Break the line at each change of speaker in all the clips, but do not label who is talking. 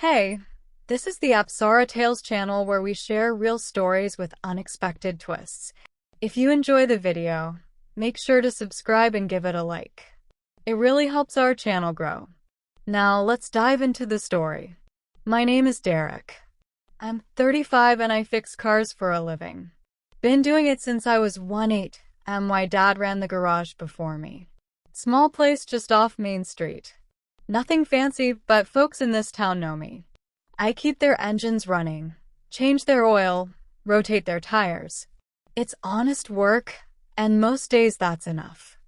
Hey, this is the Apsara Tales channel where we share real stories with unexpected twists. If you enjoy the video, make sure to subscribe and give it a like. It really helps our channel grow. Now let's dive into the story. My name is Derek. I'm 35 and I fix cars for a living. Been doing it since I was 1-8, and my dad ran the garage before me. Small place just off Main Street. Nothing fancy, but folks in this town know me. I keep their engines running, change their oil, rotate their tires. It's honest work, and most days that's enough.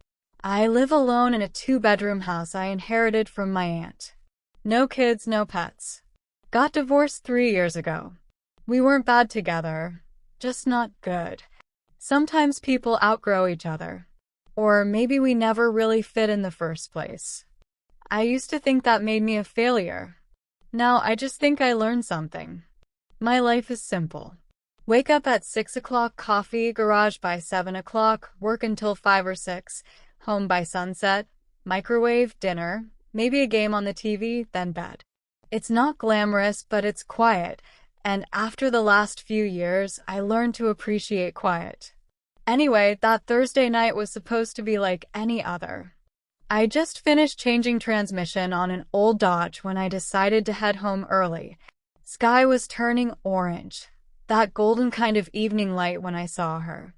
I live alone in a 2-bedroom house I inherited from my aunt. No kids, no pets. Got divorced 3 years ago. We weren't bad together, just not good. Sometimes people outgrow each other. Or maybe we never really fit in the first place. I used to think that made me a failure. Now I just think I learned something. My life is simple. Wake up at 6 o'clock, coffee, garage by 7 o'clock, work until 5 or 6, home by sunset, microwave, dinner, maybe a game on the TV, then bed. It's not glamorous, but it's quiet, and after the last few years, I learned to appreciate quiet. Anyway, that Thursday night was supposed to be like any other. I just finished changing transmission on an old Dodge when I decided to head home early. Sky was turning orange, that golden kind of evening light when I saw her.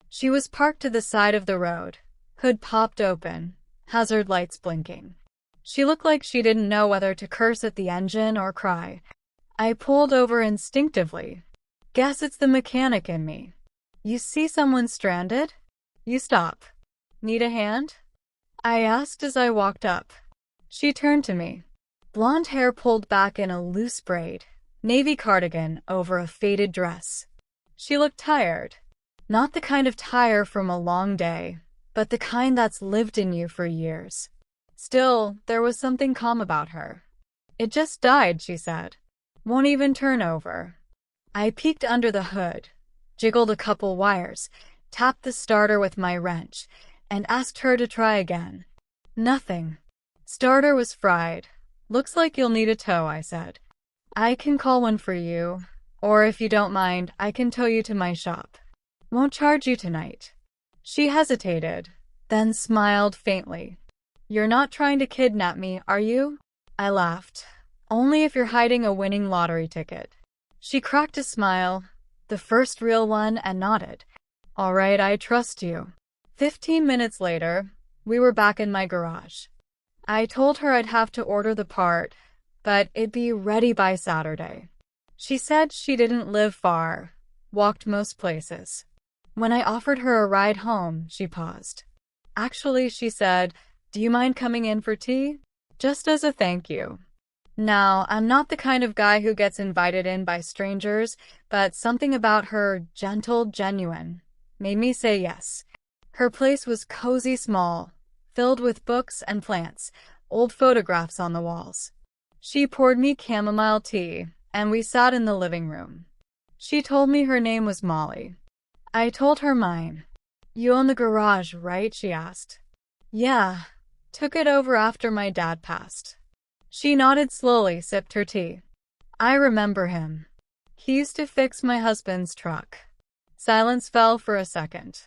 She was parked to the side of the road, hood popped open, hazard lights blinking. She looked like she didn't know whether to curse at the engine or cry. I pulled over instinctively. Guess it's the mechanic in me. You see someone stranded? You stop. Need a hand? I asked as I walked up. She turned to me. Blonde hair pulled back in a loose braid, navy cardigan over a faded dress. She looked tired. Not the kind of tire from a long day, but the kind that's lived in you for years. Still, there was something calm about her. It just died, she said. Won't even turn over. I peeked under the hood, jiggled a couple wires, tapped the starter with my wrench, and asked her to try again. Nothing. Starter was fried. Looks like you'll need a tow, I said. I can call one for you, or if you don't mind, I can tow you to my shop. Won't charge you tonight. She hesitated, then smiled faintly. You're not trying to kidnap me, are you? I laughed. Only if you're hiding a winning lottery ticket. She cracked a smile, the first real one, and nodded. All right, I trust you. 15 minutes later, we were back in my garage. I told her I'd have to order the part, but it'd be ready by Saturday. She said she didn't live far, walked most places. When I offered her a ride home, she paused. Actually, she said, do you mind coming in for tea? Just as a thank you. Now, I'm not the kind of guy who gets invited in by strangers, but something about her, gentle, genuine, made me say yes. Her place was cozy small, filled with books and plants, old photographs on the walls. She poured me chamomile tea, and we sat in the living room. She told me her name was Molly. I told her mine. You own the garage, right? She asked. Yeah. Took it over after my dad passed. She nodded slowly, sipped her tea. I remember him. He used to fix my husband's truck. Silence fell for a second.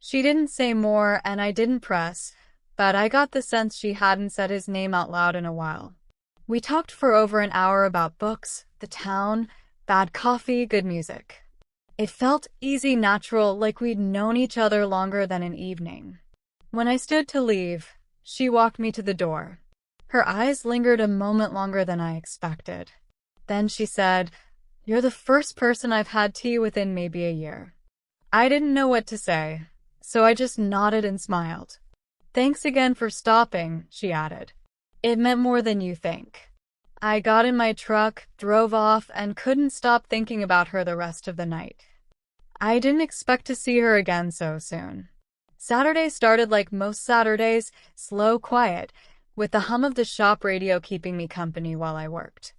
She didn't say more, and I didn't press, but I got the sense she hadn't said his name out loud in a while. We talked for over an hour about books, the town, bad coffee, good music. It felt easy, natural, like we'd known each other longer than an evening. When I stood to leave, she walked me to the door. Her eyes lingered a moment longer than I expected. Then she said, You're the first person I've had tea with in maybe a year. I didn't know what to say, so I just nodded and smiled. Thanks again for stopping, she added. It meant more than you think. I got in my truck, drove off, and couldn't stop thinking about her the rest of the night. I didn't expect to see her again so soon. Saturday started like most Saturdays, slow, quiet, with the hum of the shop radio keeping me company while I worked.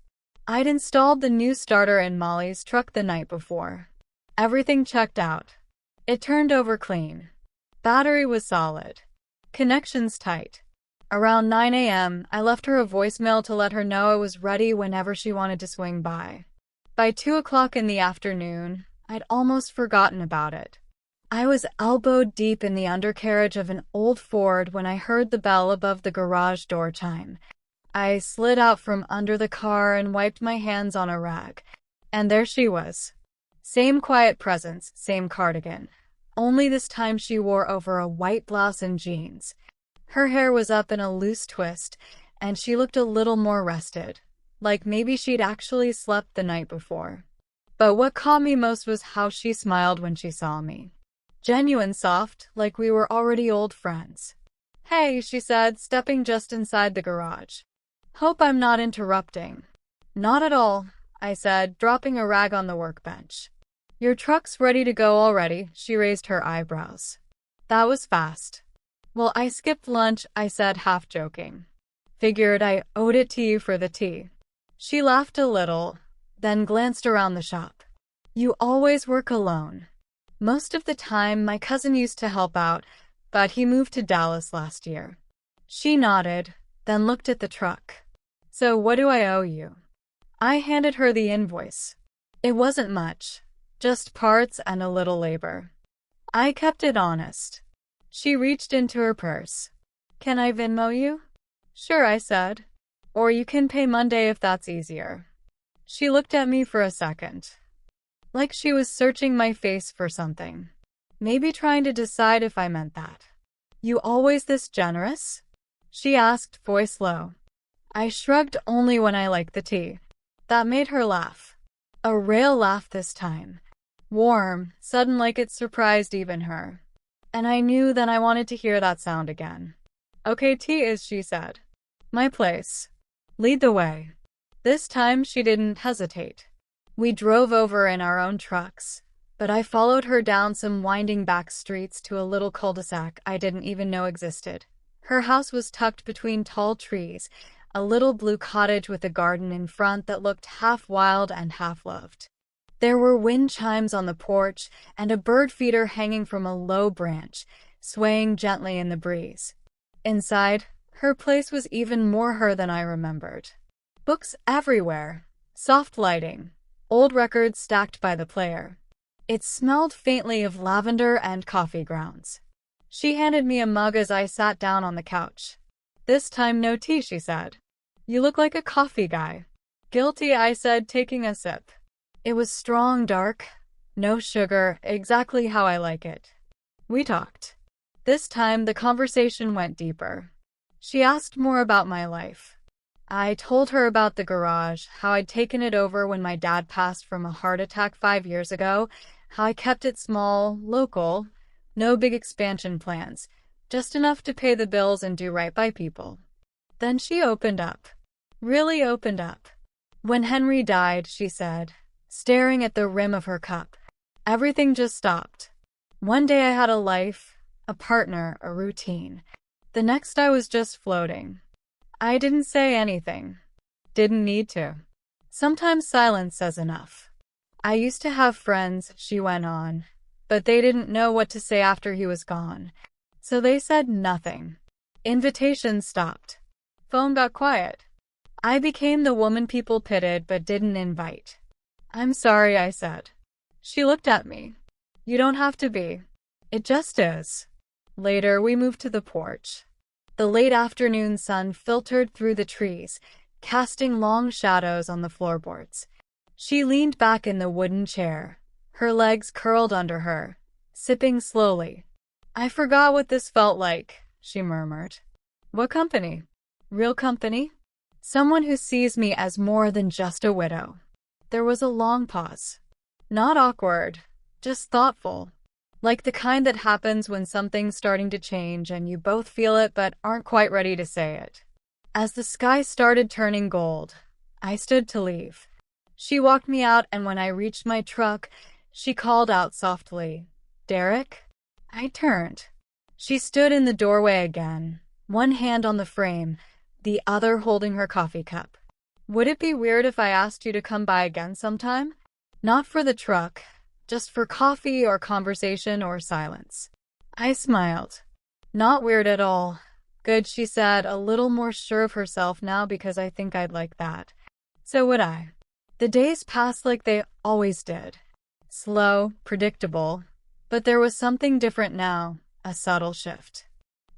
I'd installed the new starter in Molly's truck the night before. Everything checked out. It turned over clean. Battery was solid. Connections tight. Around 9 a.m., I left her a voicemail to let her know I was ready whenever she wanted to swing by. By 2 o'clock in the afternoon, I'd almost forgotten about it. I was elbowed deep in the undercarriage of an old Ford when I heard the bell above the garage door chime. I slid out from under the car and wiped my hands on a rag. And there she was. Same quiet presence, same cardigan. Only this time she wore over a white blouse and jeans. Her hair was up in a loose twist, and she looked a little more rested, like maybe she'd actually slept the night before. But what caught me most was how she smiled when she saw me. Genuine soft, like we were already old friends. "Hey," she said, stepping just inside the garage. "Hope I'm not interrupting." "Not at all," I said, dropping a rag on the workbench. "Your truck's ready to go already," she raised her eyebrows. "That was fast." "Well, I skipped lunch," I said, half joking. "Figured I owed it to you for the tea." She laughed a little, then glanced around the shop. "You always work alone." "Most of the time, my cousin used to help out, but he moved to Dallas last year." She nodded, then looked at the truck. "So what do I owe you?" I handed her the invoice. It wasn't much, just parts and a little labor. I kept it honest. She reached into her purse. "Can I Venmo you?" "Sure," I said. "Or you can pay Monday if that's easier." She looked at me for a second, like she was searching my face for something, maybe trying to decide if I meant that. "You always this generous?" she asked, voice low. I shrugged only when I liked the tea. That made her laugh. A real laugh this time. Warm, sudden, like it surprised even her. And I knew then I wanted to hear that sound again. "Okay, tea is," she said. "My place. Lead the way." This time she didn't hesitate. We drove over in our own trucks, but I followed her down some winding back streets to a little cul-de-sac I didn't even know existed. Her house was tucked between tall trees, a little blue cottage with a garden in front that looked half wild and half loved. There were wind chimes on the porch and a bird feeder hanging from a low branch, swaying gently in the breeze. Inside, her place was even more her than I remembered. Books everywhere, soft lighting, old records stacked by the player. It smelled faintly of lavender and coffee grounds. She handed me a mug as I sat down on the couch. "This time no tea," she said. "You look like a coffee guy." "Guilty," I said, taking a sip. It was strong, dark, no sugar, exactly how I like it. We talked. This time the conversation went deeper. She asked more about my life. I told her about the garage, how I'd taken it over when my dad passed from a heart attack 5 years ago, how I kept it small, local, no big expansion plans, just enough to pay the bills and do right by people. Then she opened up. Really opened up. "When Henry died," she said, staring at the rim of her cup, "everything just stopped. One day I had a life, a partner, a routine. The next I was just floating. I didn't say anything. Didn't need to. Sometimes silence says enough. I used to have friends," she went on, "but they didn't know what to say after he was gone. So they said nothing. Invitations stopped. Phone got quiet. I became the woman people pitied but didn't invite." "I'm sorry," I said. She looked at me. "You don't have to be. It just is." Later, we moved to the porch. The late afternoon sun filtered through the trees, casting long shadows on the floorboards. She leaned back in the wooden chair, her legs curled under her, sipping slowly. "I forgot what this felt like," she murmured. "What company?" "Real company? Someone who sees me as more than just a widow." There was a long pause. Not awkward, just thoughtful. Like the kind that happens when something's starting to change and you both feel it but aren't quite ready to say it. As the sky started turning gold, I stood to leave. She walked me out, and when I reached my truck, she called out softly, "Derek?" I turned. She stood in the doorway again, one hand on the frame, the other holding her coffee cup. "Would it be weird if I asked you to come by again sometime? Not for the truck, just for coffee or conversation or silence." I smiled. "Not weird at all. Good, she said, a little more sure of herself now because I think I'd like that. So would I. The days passed like they always did. Slow, predictable, but there was something different now, a subtle shift.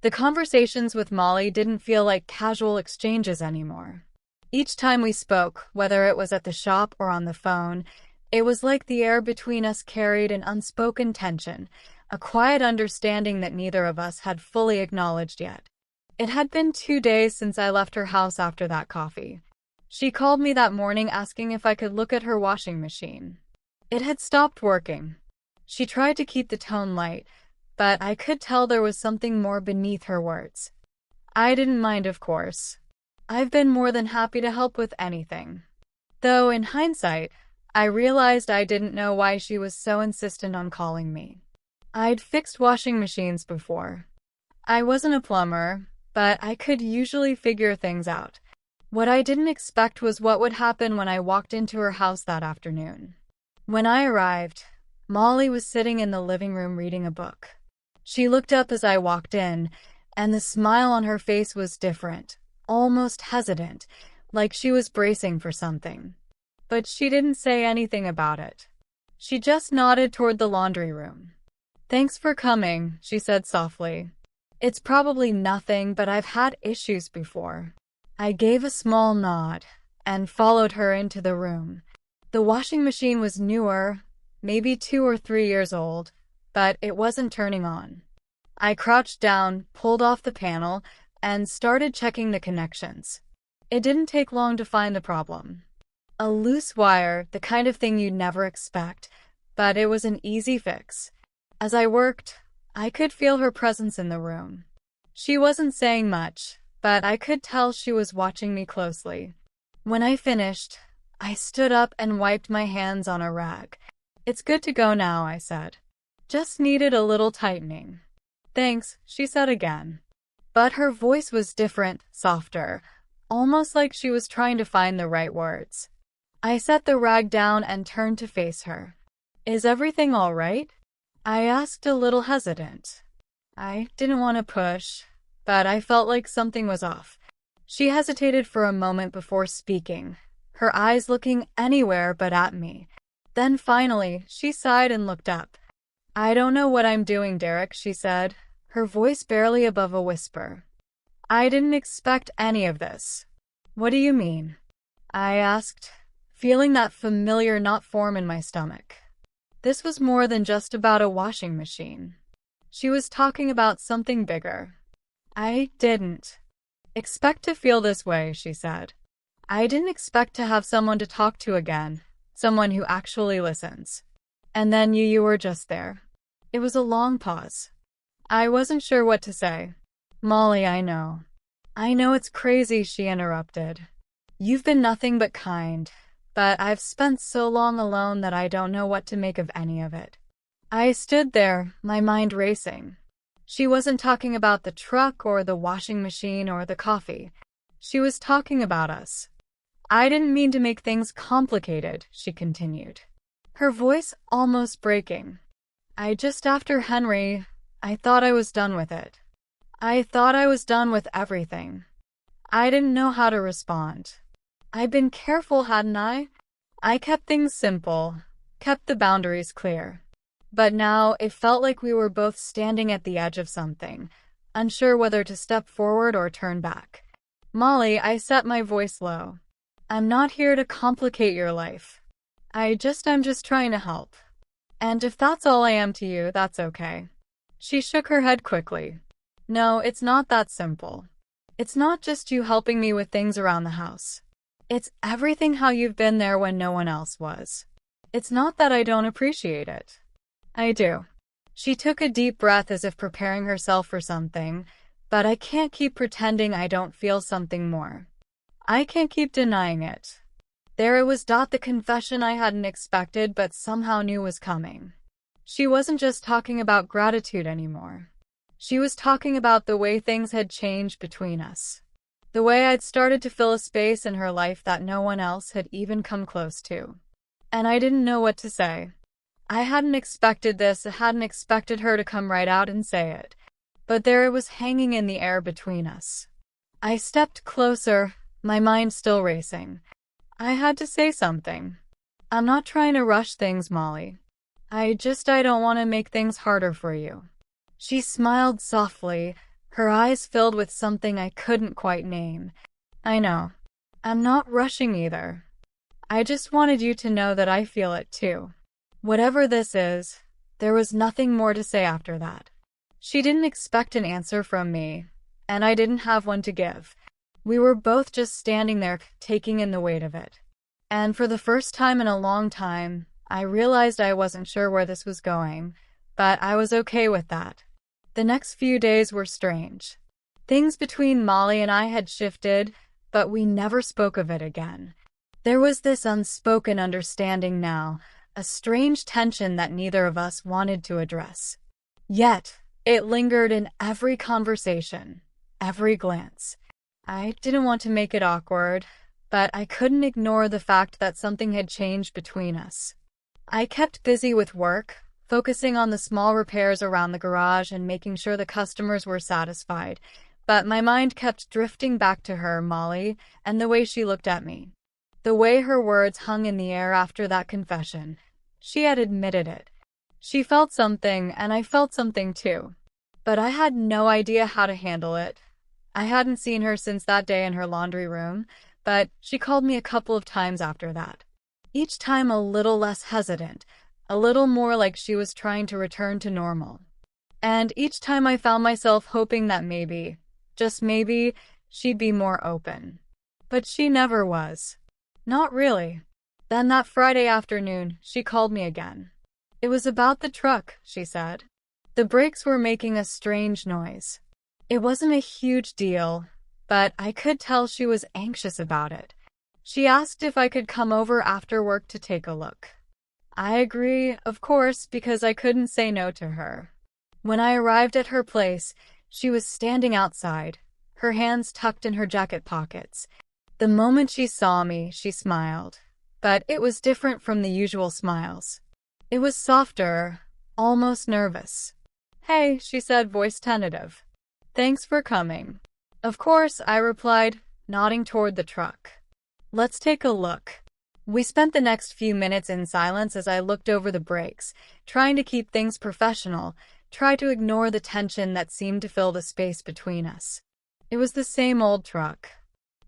The conversations with Molly didn't feel like casual exchanges anymore. Each time we spoke, whether it was at the shop or on the phone, it was like the air between us carried an unspoken tension, a quiet understanding that neither of us had fully acknowledged yet. It had been 2 days since I left her house after that coffee. She called me that morning asking if I could look at her washing machine. It had stopped working. She tried to keep the tone light, but I could tell there was something more beneath her words. I didn't mind, of course. I've been more than happy to help with anything. Though, in hindsight, I realized I didn't know why she was so insistent on calling me. I'd fixed washing machines before. I wasn't a plumber, but I could usually figure things out. What I didn't expect was what would happen when I walked into her house that afternoon. When I arrived, Molly was sitting in the living room reading a book. She looked up as I walked in, and the smile on her face was different, almost hesitant, like she was bracing for something. But she didn't say anything about it. She just nodded toward the laundry room. "Thanks for coming," she said softly. "It's probably nothing, but I've had issues before." I gave a small nod and followed her into the room. The washing machine was newer, maybe 2 or 3 years old, but it wasn't turning on. I crouched down, pulled off the panel, and started checking the connections. It didn't take long to find the problem. A loose wire, the kind of thing you'd never expect, but it was an easy fix. As I worked, I could feel her presence in the room. She wasn't saying much, but I could tell she was watching me closely. When I finished, I stood up and wiped my hands on a rag. "It's good to go now," I said. "Just needed a little tightening." "Thanks," she said again. But her voice was different, softer, almost like she was trying to find the right words. I set the rag down and turned to face her. "Is everything all right?" I asked, a little hesitant. I didn't want to push, but I felt like something was off. She hesitated for a moment before speaking, her eyes looking anywhere but at me. Then finally, she sighed and looked up. "I don't know what I'm doing, Derek," she said, her voice barely above a whisper. "I didn't expect any of this." "What do you mean?" I asked, feeling that familiar knot form in my stomach. This was more than just about a washing machine. She was talking about something bigger. "I didn't expect to feel this way," she said. "I didn't expect to have someone to talk to again, someone who actually listens. And then you were just there." It was a long pause. I wasn't sure what to say. "Molly, I know it's crazy," she interrupted. "You've been nothing but kind, but I've spent so long alone that I don't know what to make of any of it." I stood there, my mind racing. She wasn't talking about the truck or the washing machine or the coffee. She was talking about us. "I didn't mean to make things complicated," she continued, her voice almost breaking. After Henry, I thought I was done with it. I thought I was done with everything. I didn't know how to respond. I'd been careful, hadn't I? I kept things simple, kept the boundaries clear. But now it felt like we were both standing at the edge of something, unsure whether to step forward or turn back. "Molly," I set my voice low. "I'm not here to complicate your life. I'm just trying to help. And if that's all I am to you, that's okay." She shook her head quickly. "No, it's not that simple. It's not just you helping me with things around the house. It's everything how you've been there when no one else was. It's not that I don't appreciate it. I do." She took a deep breath as if preparing herself for something, but I can't keep pretending I don't feel something more. I can't keep denying it. There it was, the confession I hadn't expected but somehow knew was coming. She wasn't just talking about gratitude anymore. She was talking about the way things had changed between us. The way I'd started to fill a space in her life that no one else had even come close to. And I didn't know what to say. I hadn't expected this. I hadn't expected her to come right out and say it. but there it was hanging in the air between us. I stepped closer, my mind still racing. I had to say something. I'm not trying to rush things, Molly. I don't want to make things harder for you. She smiled softly, her eyes filled with something I couldn't quite name. I know. I'm not rushing either. I just wanted you to know that I feel it too. Whatever this is, there was nothing more to say after that. She didn't expect an answer from me, and I didn't have one to give. We were both just standing there, taking in the weight of it. And for the first time in a long time, I realized I wasn't sure where this was going, but I was okay with that. The next few days were strange. Things between Molly and I had shifted, but we never spoke of it again. There was this unspoken understanding now, a strange tension that neither of us wanted to address. Yet, it lingered in every conversation, every glance. I didn't want to make it awkward, but I couldn't ignore the fact that something had changed between us. I kept busy with work, focusing on the small repairs around the garage and making sure the customers were satisfied, but my mind kept drifting back to her, Molly, and the way she looked at me. The way her words hung in the air after that confession. She had admitted it. She felt something, and I felt something too. But I had no idea how to handle it. I hadn't seen her since that day in her laundry room, but she called me a couple of times after that. Each time a little less hesitant, a little more like she was trying to return to normal. And each time I found myself hoping that maybe, just maybe, she'd be more open. But she never was. Not really. Then that Friday afternoon, she called me again. It was about the truck, she said. The brakes were making a strange noise. It wasn't a huge deal, but I could tell she was anxious about it. She asked if I could come over after work to take a look. I agreed, of course, because I couldn't say no to her. When I arrived at her place, she was standing outside, her hands tucked in her jacket pockets. The moment she saw me, she smiled. But it was different from the usual smiles. It was softer, almost nervous. "Hey," she said, voice tentative. "Thanks for coming." "Of course," I replied, nodding toward the truck. "Let's take a look." We spent the next few minutes in silence as I looked over the brakes, trying to keep things professional, try to ignore the tension that seemed to fill the space between us. It was the same old truck.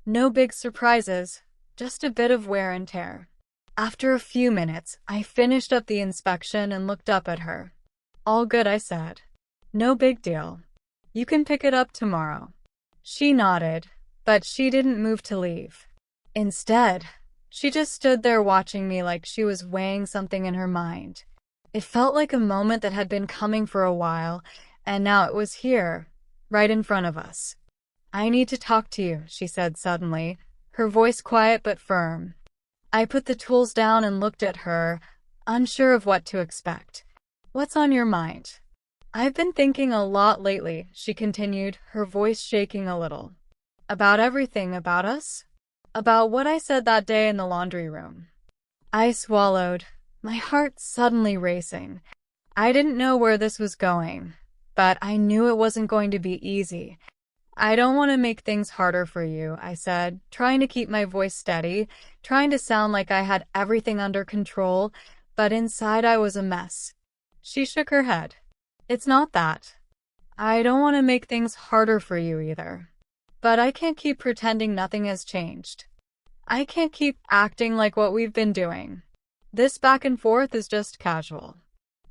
No big surprises, just a bit of wear and tear. After a few minutes, I finished up the inspection and looked up at her. "All good," I said. "No big deal. You can pick it up tomorrow." She nodded, but she didn't move to leave. Instead, she just stood there watching me like she was weighing something in her mind. It felt like a moment that had been coming for a while, and now it was here, right in front of us. "I need to talk to you," she said suddenly, her voice quiet but firm. I put the tools down and looked at her, unsure of what to expect. "What's on your mind?" "I've been thinking a lot lately," she continued, her voice shaking a little. "About everything about us? About what I said that day in the laundry room." I swallowed, my heart suddenly racing. I didn't know where this was going, but I knew it wasn't going to be easy. "I don't want to make things harder for you," I said, trying to keep my voice steady, trying to sound like I had everything under control, but inside I was a mess. She shook her head. "It's not that. I don't want to make things harder for you either. But I can't keep pretending nothing has changed. I can't keep acting like what we've been doing. This back and forth is just casual."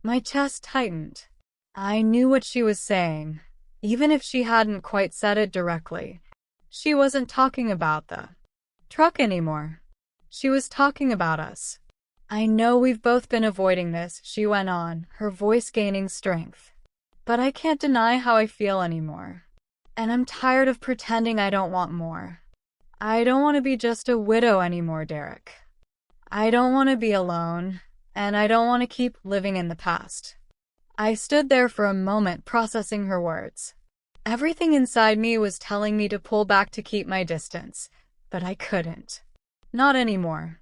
My chest tightened. I knew what she was saying, even if she hadn't quite said it directly. She wasn't talking about the truck anymore. She was talking about us. "I know we've both been avoiding this," she went on, her voice gaining strength. "But I can't deny how I feel anymore. And I'm tired of pretending I don't want more. I don't want to be just a widow anymore, Derek. I don't want to be alone, and I don't want to keep living in the past." I stood there for a moment processing her words. Everything inside me was telling me to pull back to keep my distance, but I couldn't. Not anymore.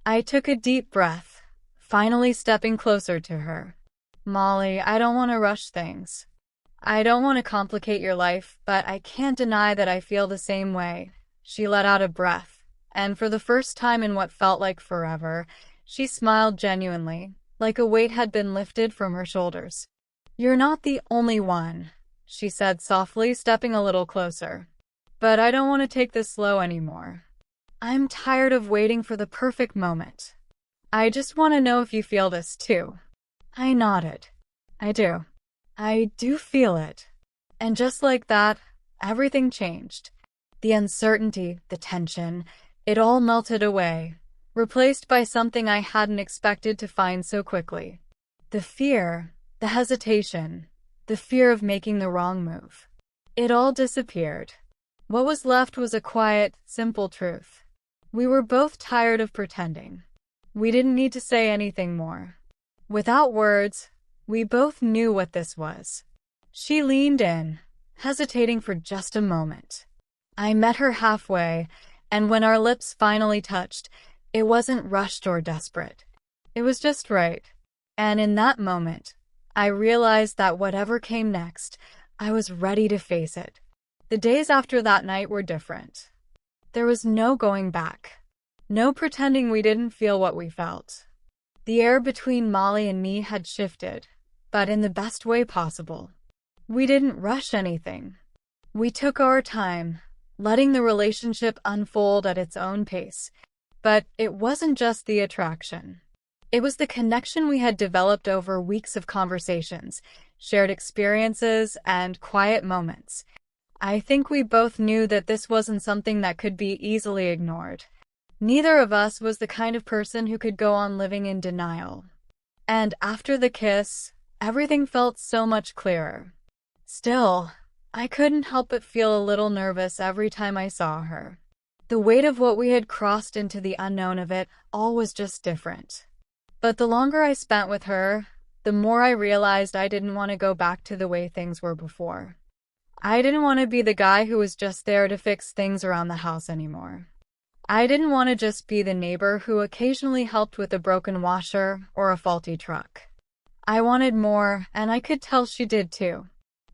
I took a deep breath, finally stepping closer to her. "Molly, I don't want to rush things. I don't want to complicate your life, but I can't deny that I feel the same way. She let out a breath, and for the first time in what felt like forever, she smiled genuinely, like a weight had been lifted from her shoulders. You're not the only one, she said softly, stepping a little closer. But I don't want to take this slow anymore. I'm tired of waiting for the perfect moment. I just want to know if you feel this too. I nodded. I do. I do feel it. And just like that, everything changed. The uncertainty, the tension, it all melted away, replaced by something I hadn't expected to find so quickly. The fear, the hesitation, the fear of making the wrong move. It all disappeared. What was left was a quiet, simple truth. We were both tired of pretending. We didn't need to say anything more. Without words, we both knew what this was. She leaned in, hesitating for just a moment. I met her halfway, and when our lips finally touched, it wasn't rushed or desperate. It was just right. And in that moment, I realized that whatever came next, I was ready to face it. The days after that night were different. There was no going back. No pretending we didn't feel what we felt. The air between Molly and me had shifted, but in the best way possible. We didn't rush anything. We took our time, letting the relationship unfold at its own pace. But it wasn't just the attraction. It was the connection we had developed over weeks of conversations, shared experiences, and quiet moments. I think we both knew that this wasn't something that could be easily ignored. Neither of us was the kind of person who could go on living in denial. And after the kiss, everything felt so much clearer. Still, I couldn't help but feel a little nervous every time I saw her. The weight of what we had crossed into the unknown of it all was just different. But the longer I spent with her, the more I realized I didn't want to go back to the way things were before. I didn't want to be the guy who was just there to fix things around the house anymore. I didn't want to just be the neighbor who occasionally helped with a broken washer or a faulty truck. I wanted more, and I could tell she did too.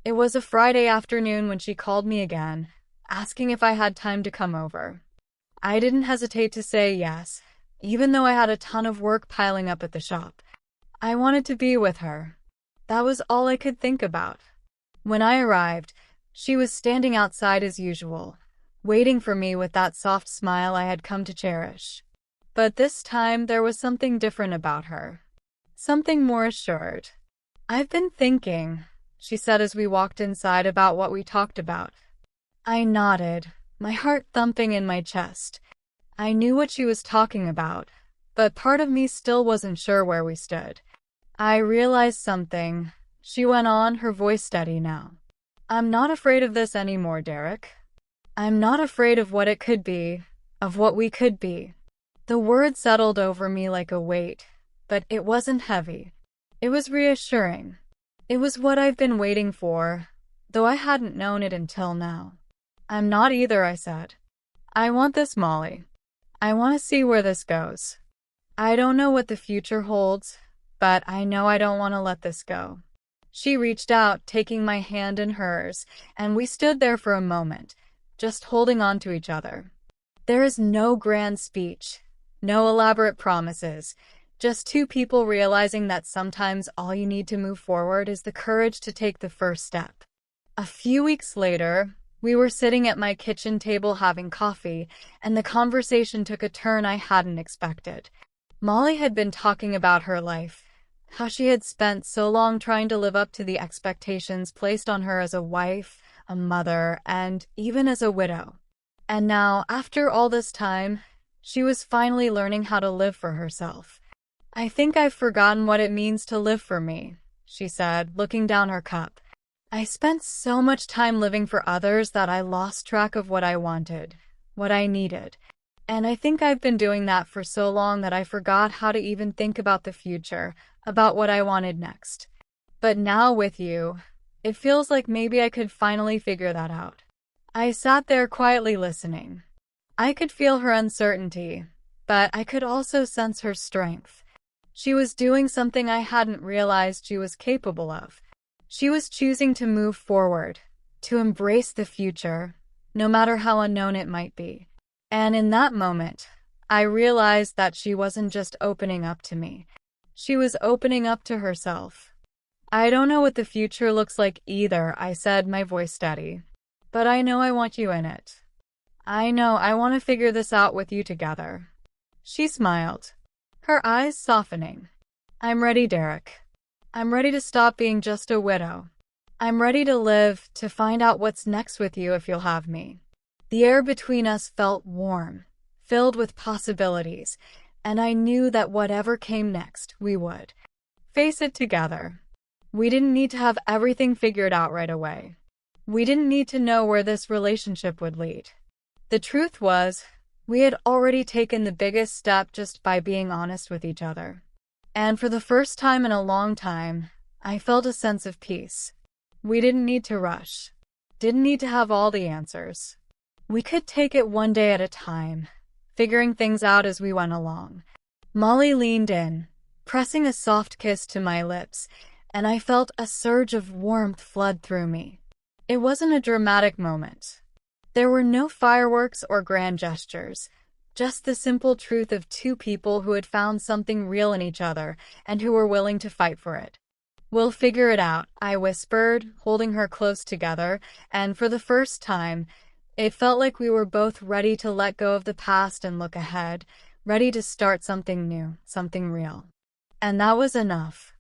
It was a Friday afternoon when she called me again, asking if I had time to come over. I didn't hesitate to say yes, even though I had a ton of work piling up at the shop. I wanted to be with her. That was all I could think about. When I arrived, she was standing outside as usual, waiting for me with that soft smile I had come to cherish. But this time there was something different about her. Something more assured. "I've been thinking," she said as we walked inside, "about what we talked about." I nodded, my heart thumping in my chest. I knew what she was talking about, but part of me still wasn't sure where we stood. "I realized something," she went on, her voice steady now. "I'm not afraid of this anymore, Derek. I'm not afraid of what it could be, of what we could be." The word settled over me like a weight, but it wasn't heavy. It was reassuring. It was what I've been waiting for, though I hadn't known it until now. "I'm not either," I said. "I want this, Molly. I want to see where this goes. I don't know what the future holds, but I know I don't want to let this go." She reached out, taking my hand in hers, and we stood there for a moment, just holding on to each other. There is no grand speech, no elaborate promises, just two people realizing that sometimes all you need to move forward is the courage to take the first step. A few weeks later, we were sitting at my kitchen table having coffee, and the conversation took a turn I hadn't expected. Molly had been talking about her life, how she had spent so long trying to live up to the expectations placed on her as a wife, a mother, and even as a widow. And now, after all this time, she was finally learning how to live for herself. "I think I've forgotten what it means to live for me," she said, looking down her cup. "I spent so much time living for others that I lost track of what I wanted, what I needed. And I think I've been doing that for so long that I forgot how to even think about the future, about what I wanted next. But now with you, it feels like maybe I could finally figure that out." I sat there quietly listening. I could feel her uncertainty, but I could also sense her strength. She was doing something I hadn't realized she was capable of. She was choosing to move forward, to embrace the future, no matter how unknown it might be. And in that moment, I realized that she wasn't just opening up to me. She was opening up to herself. I don't know what the future looks like either, I said, my voice steady. But I know I want you in it. I know I want to figure this out with you together. She smiled, her eyes softening. I'm ready, Derek. I'm ready to stop being just a widow. I'm ready to live, to find out what's next with you if you'll have me. The air between us felt warm, filled with possibilities, and I knew that whatever came next, we would face it together. We didn't need to have everything figured out right away. We didn't need to know where this relationship would lead. The truth was, we had already taken the biggest step just by being honest with each other. And for the first time in a long time, I felt a sense of peace. We didn't need to rush, didn't need to have all the answers. We could take it one day at a time, figuring things out as we went along. Molly leaned in, pressing a soft kiss to my lips, and I felt a surge of warmth flood through me. It wasn't a dramatic moment. There were no fireworks or grand gestures, just the simple truth of two people who had found something real in each other and who were willing to fight for it. We'll figure it out, I whispered, holding her close together, and for the first time, it felt like we were both ready to let go of the past and look ahead, ready to start something new, something real. And that was enough.